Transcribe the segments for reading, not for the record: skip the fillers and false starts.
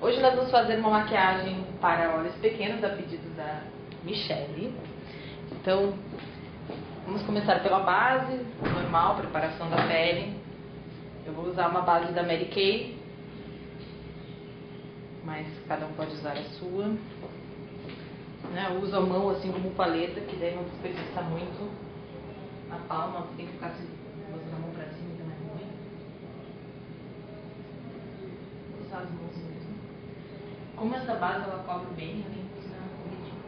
Hoje nós vamos fazer uma maquiagem para olhos pequenos a pedido da Michelle. Então, vamos começar pela base, normal, preparação da pele. Eu vou usar uma base da Mary Kay, mas cada um pode usar a sua. Eu uso a mão assim como paleta, que daí não desperdiça muito. A palma tem que ficar assim, botando a mão pra cima, então é ruim. Vou usar as mãos mesmo. Como essa base ela cobre bem, eu nem vou usar um pouquinho.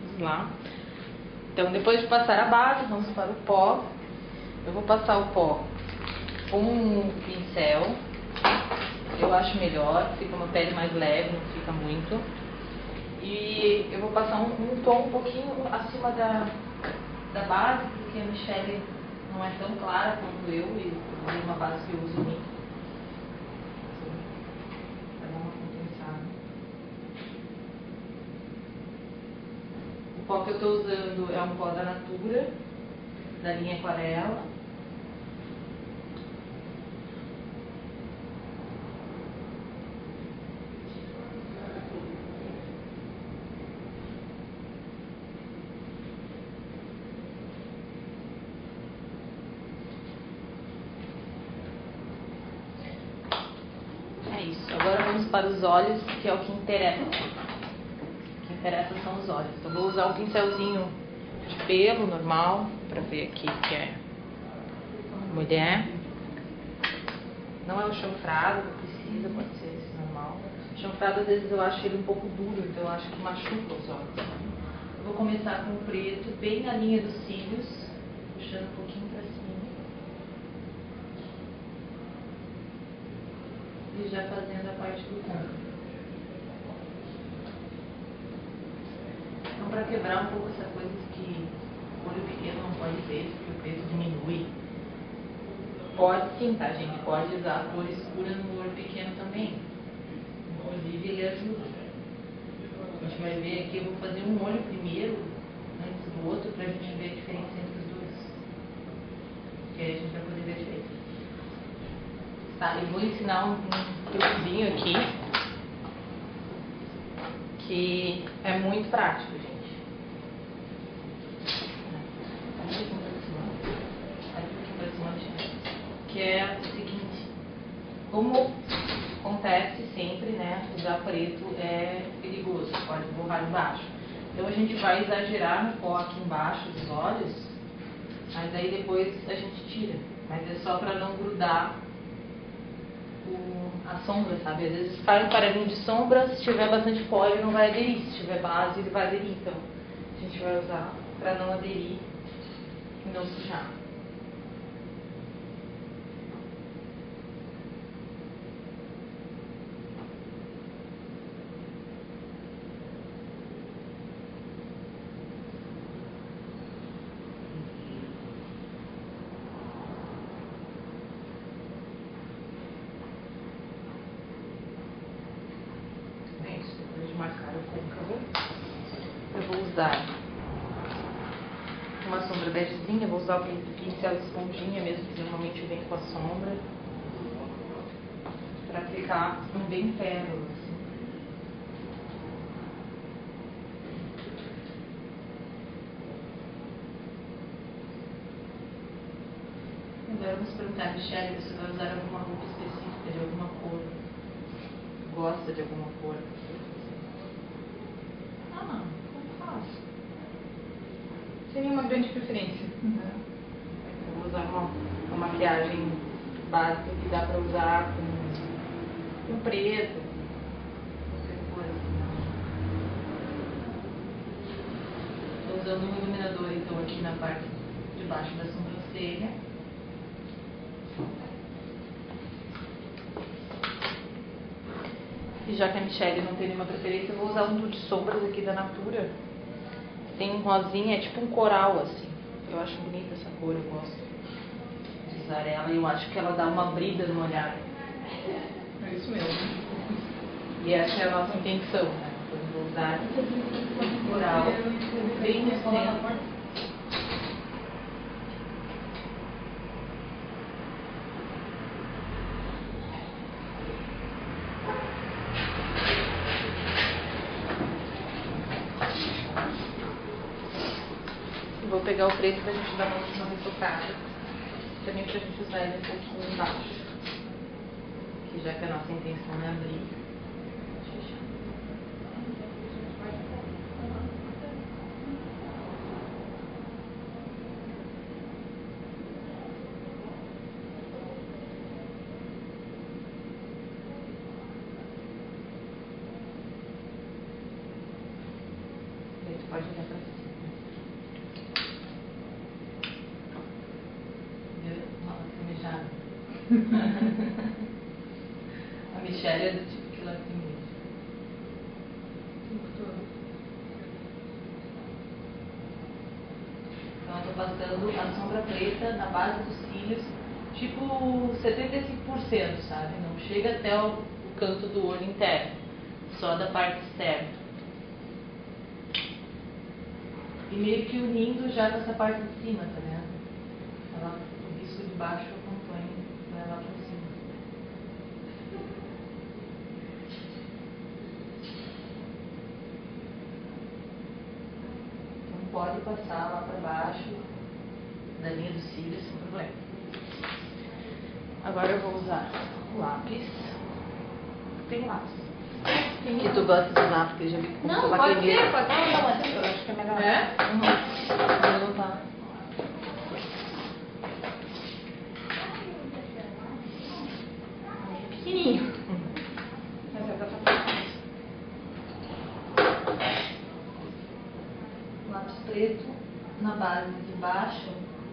Vamos lá. Então, depois de passar a base, vamos para o pó. Eu vou passar o pó com um pincel. Eu acho melhor, fica uma pele mais leve, não fica muito. E eu vou passar um tom um pouquinho acima da base, porque a Michelle não é tão clara quanto eu, e é uma base que eu uso muito. Para dar uma compensada. O pó que eu estou usando é um pó da Natura, da linha Aquarela. É isso. Agora vamos para os olhos, que é o que interessa. O que interessa são os olhos. Então vou usar um pincelzinho de pelo normal, para ver aqui que é mulher. Não é o chanfrado, não precisa, pode ser esse normal. O chanfrado às vezes eu acho ele um pouco duro, então eu acho que machuca os olhos. Eu vou começar com o preto, bem na linha dos cílios, puxando um pouquinho para cima. E já fazendo a parte do côncavo. Então, para quebrar um pouco essa coisa de que o olho pequeno não pode ver, porque o peso diminui. Pode sim, tá, gente? Pode usar a cor escura no olho pequeno também. Inclusive, ele ajuda. A gente vai ver aqui, eu vou fazer um olho primeiro, antes do outro, pra gente ver a diferença entre os dois. Que aí a gente vai poder ver a diferença. Tá, eu vou ensinar um truquezinho aqui, que é muito prático, gente. Que é o seguinte, como acontece sempre, né, usar preto é perigoso, pode borrar embaixo. Então a gente vai exagerar no pó aqui embaixo dos olhos, mas aí depois a gente tira. Mas é só para não grudar a sombra, sabe? Às vezes faz um parelinho de sombra, se tiver bastante pó ele não vai aderir, se tiver base ele vai aderir. Então a gente vai usar para não aderir e não sujar. Depois de marcar o côncavo, eu vou usar uma sombra begezinha, vou usar o pincel de esponjinha mesmo, que normalmente vem com a sombra, para ficar bem pérola, assim. Agora vamos perguntar, Michelle, você vai usar alguma roupa específica de alguma cor? Gosta de alguma cor? Não faço. Sem nenhuma grande preferência. Eu vou usar uma maquiagem básica que dá pra usar com preto, qualquer coisa. Estou usando um iluminador então aqui na parte de baixo da sobrancelha. E já que a Michelle não tem nenhuma preferência, eu vou usar um nude de sombras aqui da Natura. Tem um rosinha, é tipo um coral, assim. Eu acho bonita essa cor, eu gosto de usar ela. E eu acho que ela dá uma brida no olhar. É isso mesmo. E essa é a nossa intenção, né? Então, eu vou usar coral bem no centro. Vou pegar o preto pra gente dar uma retocada. Também pra gente usar ele um pouquinho embaixo. Que já que a nossa intenção é abrir. Pode olhar pra cima. Deu uma lacrimejada. A Michelle é do tipo que lacrimeja. Então eu tô passando a sombra preta na base dos cílios, tipo 75%, sabe? Não chega até o canto do olho interno, só da parte externa. E meio que unindo já com essa parte de cima, tá vendo? Ela, o risco de baixo acompanha, vai lá pra cima. Então pode passar lá pra baixo da linha dos cílios sem problema. Agora eu vou usar o lápis. Tem lápis. Que tu gosta de usar, porque eu já vi como Não, tu pode lacrimeja. ser, pode ser. Não, mas eu acho que é melhor. É? Uhum. Vou usar. Pequenininho. Mas essa tá fácil. Lápis preto na base de baixo,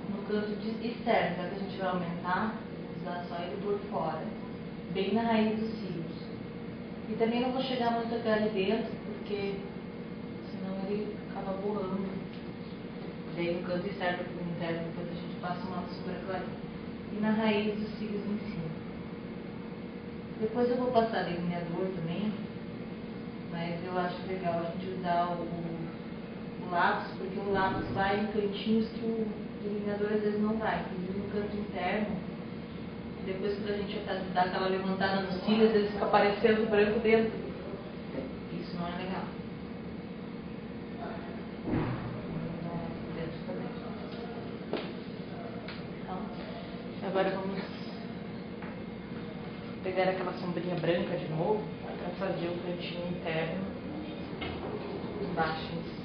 no canto externo, já que a gente vai aumentar, usar só ele por fora, bem na raiz dos cílios. E também não vou chegar muito até ali dentro, porque senão ele acaba borrando. Daí no canto externo e no interno, depois a gente passa uma sombra clara. E na raiz dos cílios em cima. Depois eu vou passar delineador também, mas eu acho legal a gente usar o lápis, porque o lápis vai em cantinhos que o delineador às vezes não vai. Inclusive no canto interno, depois quando a gente dá aquela levantada nos cílios, às vezes fica aparecendo branco dentro. Isso não é legal. Então, agora vamos pegar aquela sombrinha branca de novo para fazer o cantinho interno embaixo em cima.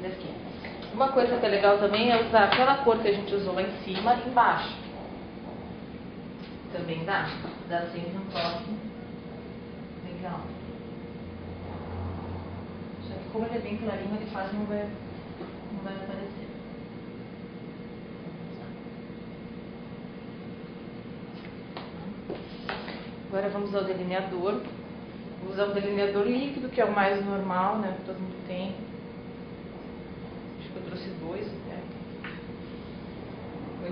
Aqui. Uma coisa que é legal também é usar aquela cor que a gente usou lá em cima e embaixo. Também dá sempre um toque legal. Só que como ele é bem clarinho, ele quase não vai aparecer. Agora vamos usar o delineador. Vou usar um delineador líquido, que é o mais normal, né? Que todo mundo tem. Eu trouxe dois, né?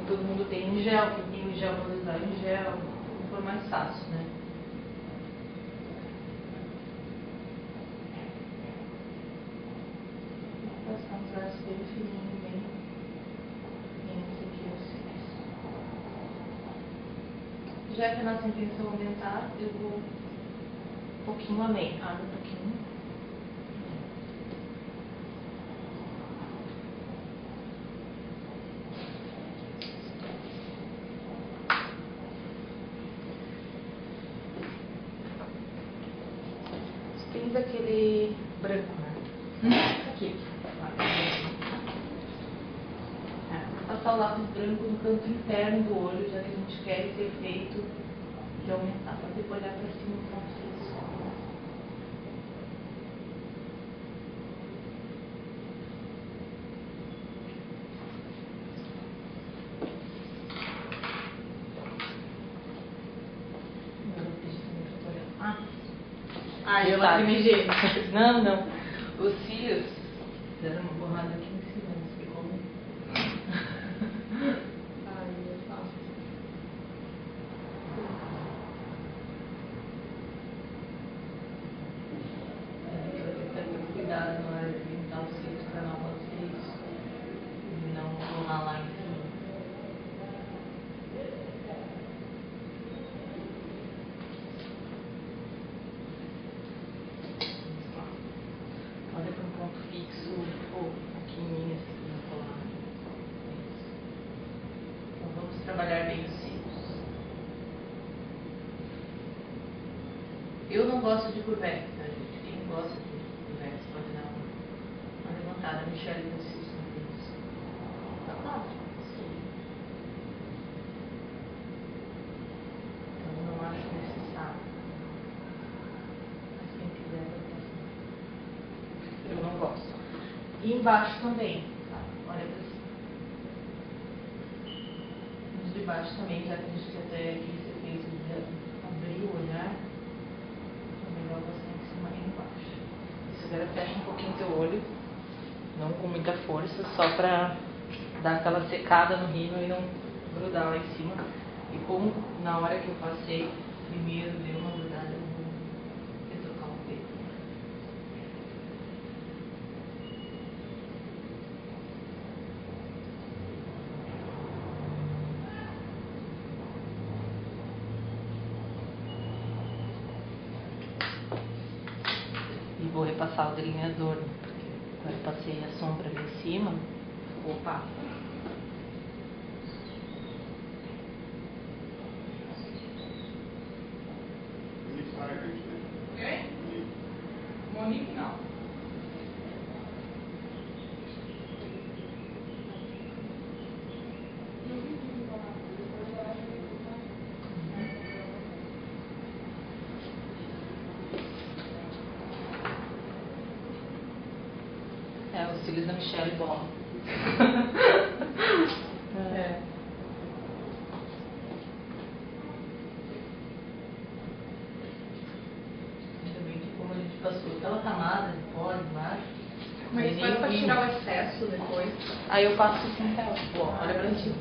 Todo mundo tem em gel, quem tem em gel pode usar em gel, se for mais fácil, né? Vou passar um traço bem fininho, bem entre aqui os cílios. Já que a nossa intenção é aumentar, eu vou um pouquinho além, abre um pouquinho. Daquele branco, né? Aqui. Vou passar o lápis branco no canto interno do olho, já que a gente quer esse efeito de aumentar. Pode olhar para cima e para vocês. Eu lacrimejei. Não. Os cílios deram uma borrada aqui em cima, não sei como. Eu faço. A gente vai ter que ter muito cuidado na hora de pintar os cílios para não acontecer isso. E não borrar lá em cima. Eu não gosto de curvex, tá, gente? Quem gosta de curvex pode dar uma levantada. A Michelle insiste nisso. Tá claro? Sim. Então, não acho necessário. Mas quem quiser, eu não gosto. E embaixo também, tá? Olha pra cima. Os de baixo também, já que a gente até aqui você fez o abrir o olhar. Melhor você em cima e embaixo. Isso agora fecha um pouquinho teu olho, não com muita força, só pra dar aquela secada no rímel e não grudar lá em cima. E como na hora que eu passei, primeiro deu uma grudada, eu vou retocar o peito. E vou repassar o delineador, porque agora eu passei a sombra ali em cima, ficou opaco. Ok? Monique não. É, os cílios da Michelle bola. É. Ainda bem que como a gente passou aquela camada de pó embaixo. Mas faz pra tirar o excesso depois. Aí eu passo assim, tá? Olha pra cima.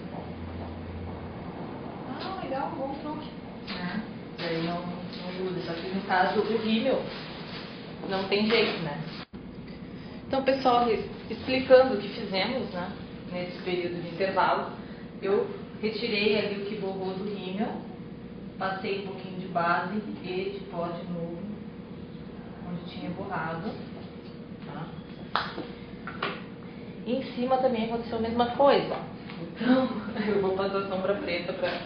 Ah, legal, bom truque. Daí não gruda. Só que no caso o rímel não tem jeito, né? Então, pessoal, explicando o que fizemos, né? Nesse período de intervalo, eu retirei ali o que borrou do rímel, passei um pouquinho de base e de pó de novo, onde tinha borrado. Tá? E em cima também aconteceu a mesma coisa. Então, eu vou passar sombra preta para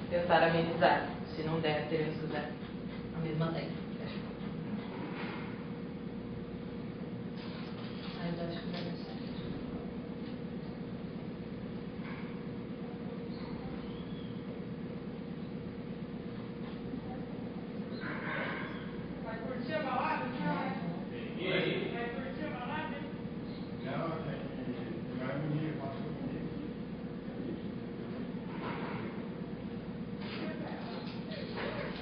tentar amenizar. Se não der, teremos que usar a mesma técnica. Aí eu acho que vai dar certo. Vai curtir a balada? Vai curtir a balada? Não, vai menina, passou comigo.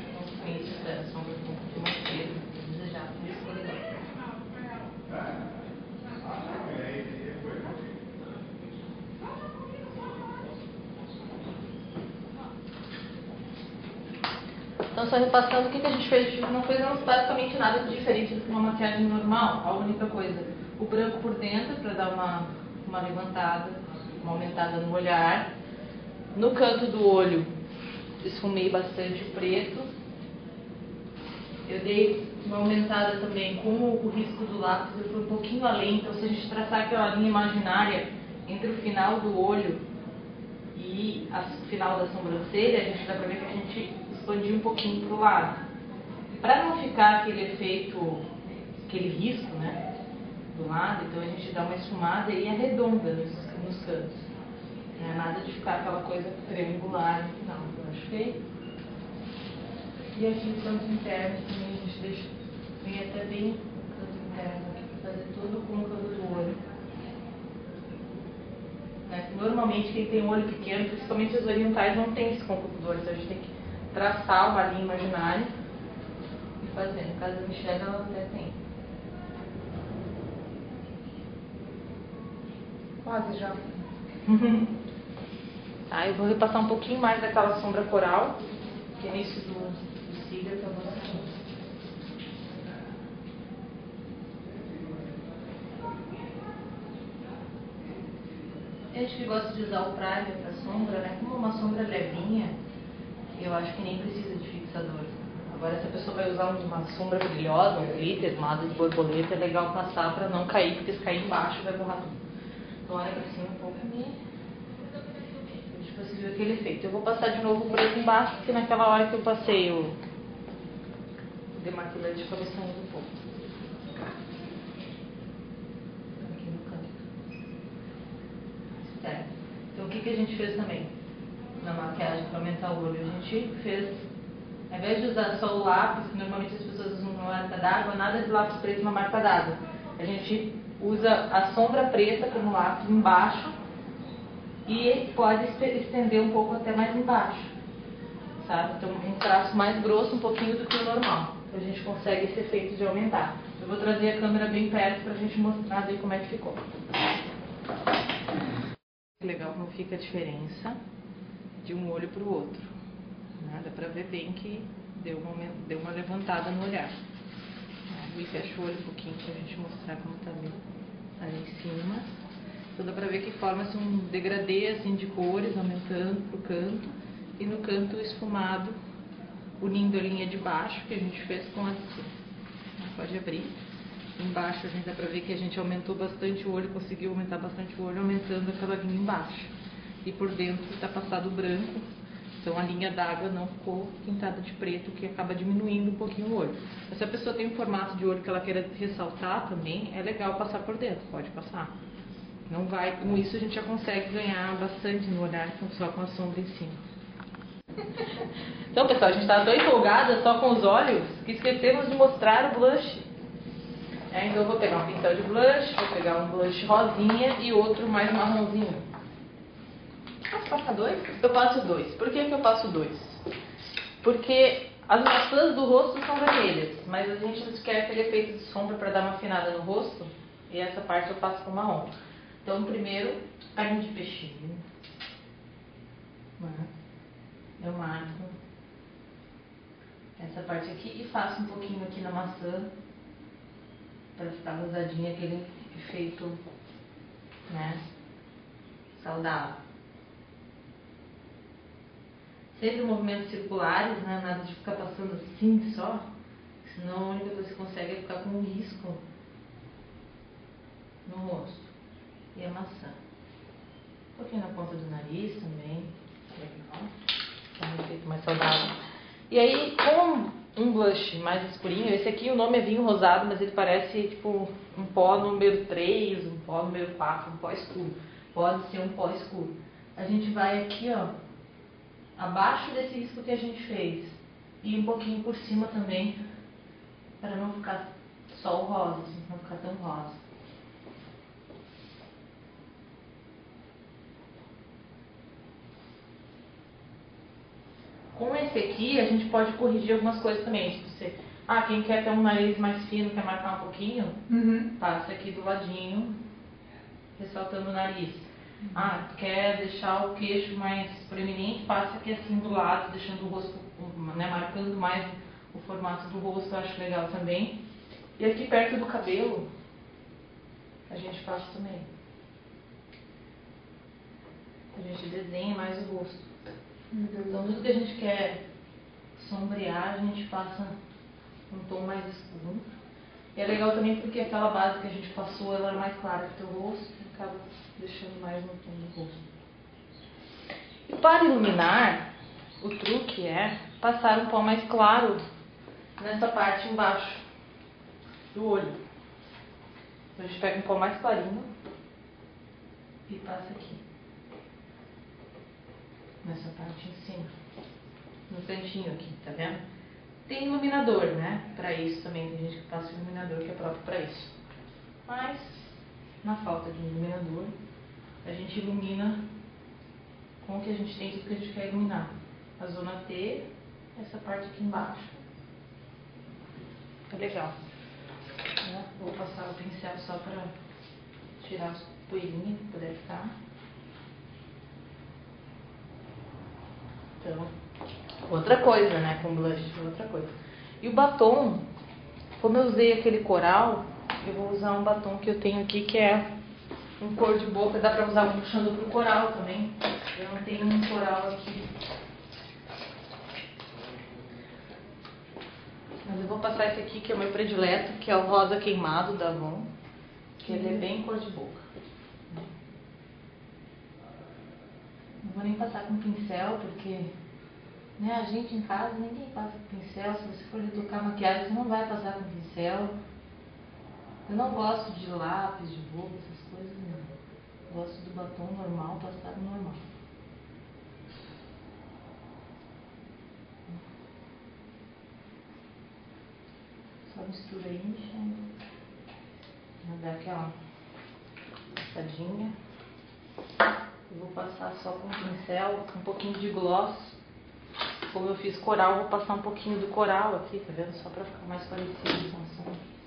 Então, com isso, a sombra ficou um pouquinho mais preta, desejado, mas ficou legal. Então, só repassando, o que a gente fez? Não fizemos basicamente nada de diferente do que uma maquiagem normal. A única coisa, o branco por dentro, para dar uma levantada, uma aumentada no olhar. No canto do olho, esfumei bastante o preto. Eu dei uma aumentada também com o risco do lápis, eu fui um pouquinho além. Então, se a gente traçar aquela linha imaginária entre o final do olho e o final da sobrancelha, a gente dá para ver que a gente expandiu um pouquinho para o lado. Para não ficar aquele efeito, aquele risco, né, do lado, então a gente dá uma esfumada e arredonda nos cantos. Não é nada de ficar aquela coisa triangular no final, eu acho feio. E aqui os cantos internos também a gente deixa, vem até bem o canto interno aqui, para fazer todo o côncavo do olho. Né? Normalmente quem tem um olho pequeno, principalmente os orientais, não tem esse côncavo do olho, então a gente tem que traçar uma linha imaginária e fazer. No caso da Michelle, ela até tem. Quase já. Tá, eu vou repassar um pouquinho mais daquela sombra coral, que é início do cílio, para você. Tem gente que gosta de usar o primer para sombra, né? Como uma sombra levinha, eu acho que nem precisa de fixador. Agora, se a pessoa vai usar uma sombra brilhosa, um glitter, uma asa de borboleta, é legal passar para não cair, porque se cair embaixo vai borrar tudo. Então, olha para cima um pouco e você viu aquele efeito. Eu vou passar de novo o preto embaixo, porque naquela hora que eu passei o O demaquilante acaba saindo um pouco. Aqui no canto. Certo. Então o que a gente fez também na maquiagem para aumentar o olho? A gente fez, ao invés de usar só o lápis, que normalmente as pessoas usam uma marca d'água, nada de lápis preto uma marca d'água. A gente usa a sombra preta como lápis embaixo e pode estender um pouco até mais embaixo, sabe? Então um traço mais grosso um pouquinho do que o normal. A gente consegue esse efeito de aumentar. Eu vou trazer a câmera bem perto para a gente mostrar daí como é que ficou. Legal como fica a diferença de um olho para o outro, né? Dá para ver bem que deu uma levantada no olhar. E fecha o olho um pouquinho para a gente mostrar como está ali em cima. Então dá para ver que forma-se um degradê assim, de cores, aumentando para o canto, e no canto esfumado, unindo a linha de baixo que a gente fez com a de cima. Pode abrir. Embaixo a gente dá para ver que a gente aumentou bastante o olho, conseguiu aumentar bastante o olho, aumentando aquela linha embaixo. E por dentro está passado branco, então a linha d'água não ficou pintada de preto, que acaba diminuindo um pouquinho o olho. Mas se a pessoa tem um formato de olho que ela queira ressaltar também, é legal passar por dentro, pode passar. Não vai, com isso a gente já consegue ganhar bastante no olhar, só com a sombra em cima. Então pessoal, a gente está tão empolgada só com os olhos que esquecemos de mostrar o blush. Então eu vou pegar um pincel de blush, vou pegar um blush rosinha e outro mais marronzinho. Posso passar dois? Eu passo dois. Por que eu passo dois? Porque as maçãs do rosto são vermelhas, mas a gente quer aquele efeito de sombra para dar uma afinada no rosto, e essa parte eu passo com marrom. Então primeiro, carne de peixinho. Eu marco essa parte aqui e faço um pouquinho aqui na maçã para ficar rosadinha, aquele efeito, né, saudável. Sempre movimentos circulares, né, nada de ficar passando assim só, senão a única coisa que você consegue é ficar com um risco no rosto. E a maçã. Um pouquinho na ponta do nariz também, legal, é um efeito mais saudável. E aí, com um blush mais escurinho, esse aqui o nome é vinho rosado, mas ele parece tipo um pó número 3, um pó número 4, um pó escuro. Pode ser um pó escuro. A gente vai aqui, ó, abaixo desse risco que a gente fez e um pouquinho por cima também, para não ficar só o rosa, assim, não ficar tão rosa. Com esse aqui, a gente pode corrigir algumas coisas também. Tipo, você, quem quer ter um nariz mais fino, quer marcar um pouquinho, passa aqui do ladinho, ressaltando o nariz. Quer deixar o queixo mais proeminente, passa aqui assim do lado, deixando o rosto, né, marcando mais o formato do rosto, eu acho legal também. E aqui perto do cabelo, a gente passa também. A gente desenha mais o rosto. Então tudo que a gente quer sombrear, a gente passa um tom mais escuro. E é legal também porque aquela base que a gente passou, ela é mais clara que o teu rosto, e acaba deixando mais no tom do rosto. E para iluminar, o truque é passar um pó mais claro nessa parte embaixo do olho. Então a gente pega um pó mais clarinho e passa aqui, nessa parte em cima, no cantinho aqui, tá vendo? Tem iluminador, né? Pra isso também, tem gente que passa iluminador que é próprio pra isso. Mas, na falta de um iluminador, a gente ilumina com o que a gente tem, tudo que a gente quer iluminar. A zona T, essa parte aqui embaixo. É legal. Vou passar o pincel só pra tirar as poeirinhas que puder ficar. Então, outra coisa, né, com blush, outra coisa. E o batom, como eu usei aquele coral, eu vou usar um batom que eu tenho aqui, que é um cor de boca, dá pra usar um puxando pro coral também. Eu não tenho um coral aqui. Mas eu vou passar esse aqui, que é o meu predileto, que é o rosa queimado da Avon, que ele é bem cor de boca. Não vou nem passar com pincel, porque Né? A gente em casa, ninguém passa com pincel. Se você for retocar maquiagem, você não vai passar com pincel. Eu não gosto de lápis, de boca, essas coisas não. Eu gosto do batom normal, passado normal. Só mistura aí, incha. Dá aquela passadinha. Eu vou passar só com pincel, um pouquinho de gloss. Como eu fiz coral, vou passar um pouquinho do coral aqui, tá vendo? Só pra ficar mais parecido com a sombra.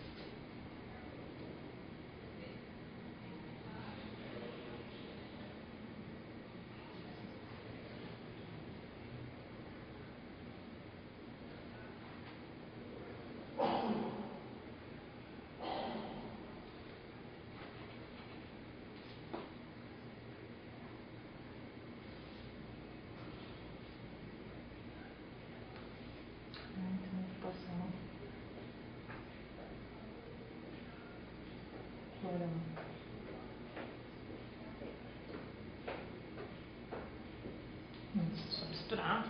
Só misturar.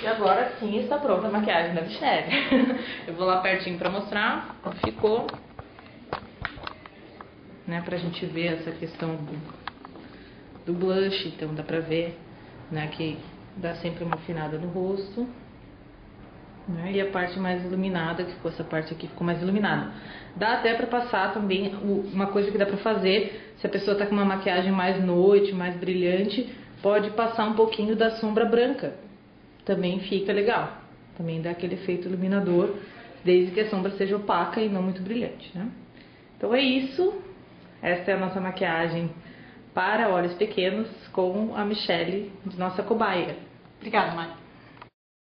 E agora sim está pronta a maquiagem da Michelle. Eu vou lá pertinho pra mostrar como ficou. Né, pra gente ver essa questão do blush. Então dá pra ver, né, que dá sempre uma afinada no rosto. Né, e a parte mais iluminada, que ficou essa parte aqui, ficou mais iluminada. Dá até pra passar também, uma coisa que dá pra fazer, se a pessoa tá com uma maquiagem mais noite, mais brilhante, pode passar um pouquinho da sombra branca. Também fica legal. Também dá aquele efeito iluminador, desde que a sombra seja opaca e não muito brilhante, né? Então é isso. Esta é a nossa maquiagem para olhos pequenos com a Michelle, nossa cobaia. Obrigada, Mari.